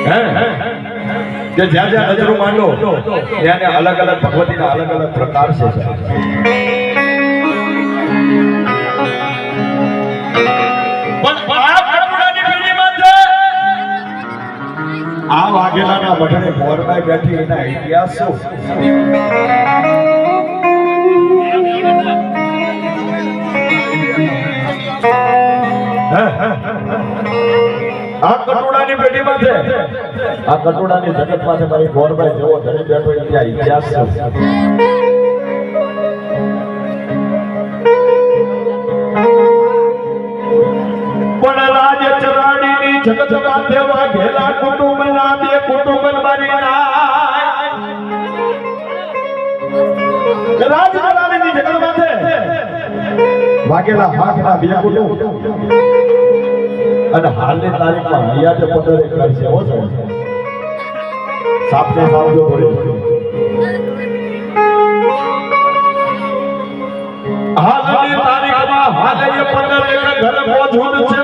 કે જ્યાં જ્યાં નજરો માંડો ત્યાં અલગ અલગ ભગવતીના અલગ અલગ પ્રકાર છે. આ વાઘેલાના મઢને મોરબાઈ બેઠી એના ઇતિહાસ શું? આ કટોડાની પેઢીમાં છે, આ કટોડાની જગતમાં છે મારી મોરબાઈ જેવો ધણી બેઠો ત્યાં ઇતિહાસ શું? પણ રાજ ચરાડીની જગત માથે વાઘેલા કુટુંબ ના બે કુટુંબ મારી રાજ ચરાડીની જગત માથે વાઘેલા હાથના બે કુટુંબ અને હાલની તારીખમાં હયાતે પટેલ કરશે હો છે. સાપને સાવજો થોડી હાલની તારીખમાં હાલે 15 ઘરે મોજૂદ છે.